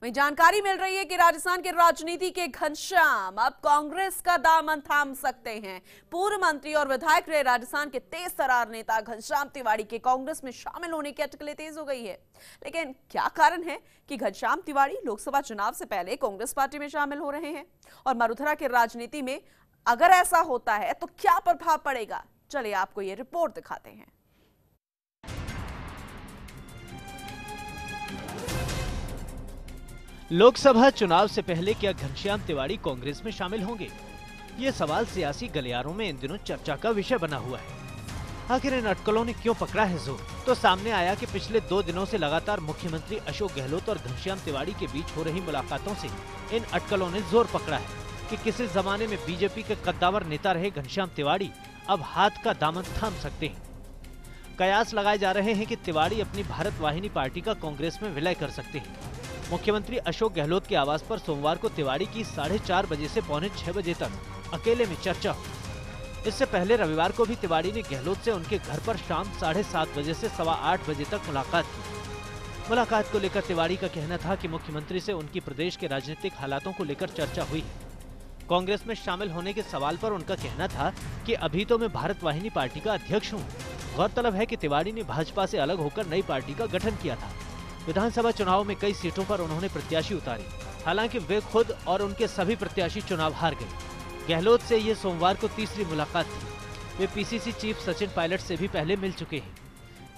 वहीं जानकारी मिल रही है कि राजस्थान की राजनीति के घनश्याम अब कांग्रेस का दामन थाम सकते हैं। पूर्व मंत्री और विधायक रहे राजस्थान के तेज तर्रार नेता घनश्याम तिवाड़ी के कांग्रेस में शामिल होने की अटकलें तेज हो गई है। लेकिन क्या कारण है कि घनश्याम तिवाड़ी लोकसभा चुनाव से पहले कांग्रेस पार्टी में शामिल हो रहे हैं और मरुधरा की राजनीति में अगर ऐसा होता है तो क्या प्रभाव पड़ेगा? चलिए आपको ये रिपोर्ट दिखाते हैं। लोकसभा चुनाव से पहले क्या घनश्याम तिवाड़ी कांग्रेस में शामिल होंगे? ये सवाल सियासी गलियारों में इन दिनों चर्चा का विषय बना हुआ है। आखिर इन अटकलों ने क्यों पकड़ा है जोर? तो सामने आया कि पिछले 2 दिनों से लगातार मुख्यमंत्री अशोक गहलोत और घनश्याम तिवाड़ी के बीच हो रही मुलाकातों से इन अटकलों ने जोर पकड़ा है कि किसी जमाने में बीजेपी के कद्दावर नेता रहे घनश्याम तिवाड़ी अब हाथ का दामन थाम सकते हैं। कयास लगाए जा रहे हैं कि तिवाड़ी अपनी भारत वाहिनी पार्टी का कांग्रेस में विलय कर सकते हैं। मुख्यमंत्री अशोक गहलोत के आवास पर सोमवार को तिवाड़ी की 4:30 बजे से पौने 6 बजे तक अकेले में चर्चा हुई। इससे पहले रविवार को भी तिवाड़ी ने गहलोत से उनके घर पर शाम 7:30 बजे से 8:15 बजे तक मुलाकात की। मुलाकात को लेकर तिवाड़ी का कहना था कि मुख्यमंत्री से उनकी प्रदेश के राजनीतिक हालातों को लेकर चर्चा हुई है। कांग्रेस में शामिल होने के सवाल पर उनका कहना था कि अभी तो मैं भारत वाहिनी पार्टी का अध्यक्ष हूँ। गौरतलब है कि तिवाड़ी ने भाजपा से अलग होकर नई पार्टी का गठन किया था। विधानसभा चुनाव में कई सीटों पर उन्होंने प्रत्याशी उतारे, हालांकि वे खुद और उनके सभी प्रत्याशी चुनाव हार गए। गहलोत से ये सोमवार को तीसरी मुलाकात थी। वे पीसीसी चीफ सचिन पायलट से भी पहले मिल चुके हैं।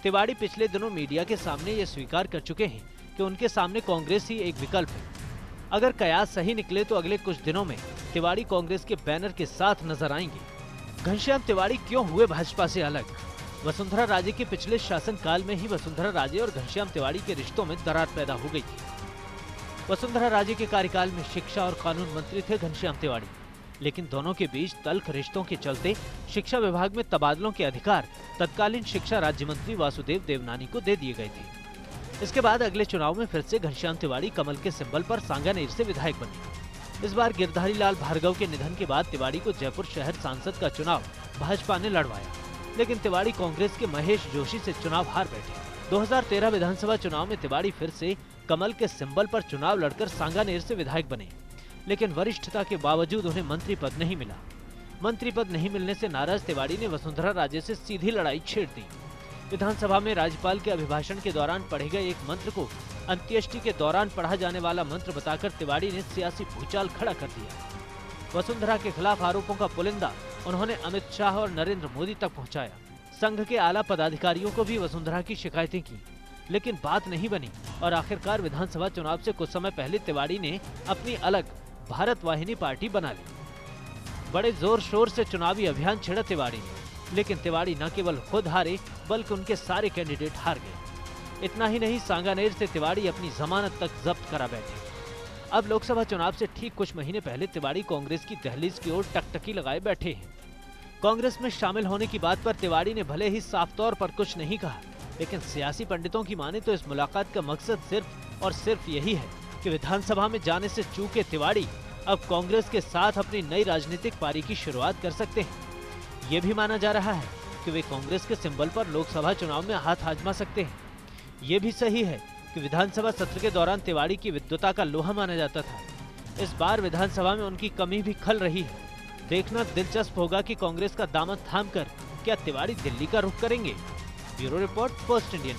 तिवाड़ी पिछले दिनों मीडिया के सामने ये स्वीकार कर चुके हैं कि उनके सामने कांग्रेस ही एक विकल्प है। अगर कयास सही निकले तो अगले कुछ दिनों में तिवाड़ी कांग्रेस के बैनर के साथ नजर आएंगे। घनश्याम तिवाड़ी क्यों हुए भाजपा से अलग? वसुंधरा राजे के पिछले शासनकाल में ही वसुंधरा राजे और घनश्याम तिवाड़ी के रिश्तों में दरार पैदा हो गई थी। वसुंधरा राजे के कार्यकाल में शिक्षा और कानून मंत्री थे घनश्याम तिवाड़ी, लेकिन दोनों के बीच तल्ख रिश्तों के चलते शिक्षा विभाग में तबादलों के अधिकार तत्कालीन शिक्षा राज्य मंत्री वासुदेव देवनानी को दे दिए गए थे। इसके बाद अगले चुनाव में फिर से घनश्याम तिवाड़ी कमल के सिंबल पर सांगानेर से विधायक बने। इस बार गिरधारी लाल भार्गव के निधन के बाद तिवाड़ी को जयपुर शहर सांसद का चुनाव भाजपा ने लड़वाया, लेकिन तिवाड़ी कांग्रेस के महेश जोशी से चुनाव हार बैठे। 2013 विधानसभा चुनाव में तिवाड़ी फिर से कमल के सिंबल पर चुनाव लड़कर सांगानेर से विधायक बने, लेकिन वरिष्ठता के बावजूद उन्हें मंत्री पद नहीं मिला। मंत्री पद नहीं मिलने से नाराज तिवाड़ी ने वसुंधरा राजे से सीधी लड़ाई छेड़ दी। विधानसभा में राज्यपाल के अभिभाषण के दौरान पढ़े गए एक मंत्र को अंत्येष्टि के दौरान पढ़ा जाने वाला मंत्र बताकर तिवाड़ी ने सियासी भूचाल खड़ा कर दिया। वसुंधरा के खिलाफ आरोपों का पुलिंदा उन्होंने अमित शाह और नरेंद्र मोदी तक पहुंचाया। संघ के आला पदाधिकारियों को भी वसुंधरा की शिकायतें की, लेकिन बात नहीं बनी और आखिरकार विधानसभा चुनाव से कुछ समय पहले तिवाड़ी ने अपनी अलग भारत वाहिनी पार्टी बना ली। बड़े जोर शोर से चुनावी अभियान छेड़ा तिवाड़ी ने, लेकिन तिवाड़ी न केवल खुद हारे बल्कि उनके सारे कैंडिडेट हार गए। इतना ही नहीं, सांगानेर से तिवाड़ी अपनी जमानत तक जब्त करा बैठे। अब लोकसभा चुनाव से ठीक कुछ महीने पहले तिवाड़ी कांग्रेस की दहलीज की ओर टकटकी लगाए बैठे हैं। कांग्रेस में शामिल होने की बात पर तिवाड़ी ने भले ही साफ तौर पर कुछ नहीं कहा, लेकिन सियासी पंडितों की माने तो इस मुलाकात का मकसद सिर्फ और सिर्फ यही है कि विधानसभा में जाने से चूके तिवाड़ी अब कांग्रेस के साथ अपनी नई राजनीतिक पारी की शुरुआत कर सकते हैं। ये भी माना जा रहा है कि वे कांग्रेस के सिंबल पर लोकसभा चुनाव में हाथ आजमा सकते हैं। ये भी सही है कि विधानसभा सत्र के दौरान तिवाड़ी की विद्वता का लोहा माना जाता था। इस बार विधानसभा में उनकी कमी भी खल रही है। देखना दिलचस्प होगा कि कांग्रेस का दामन थामकर क्या तिवाड़ी दिल्ली का रुख करेंगे। Bureau report, first Indian.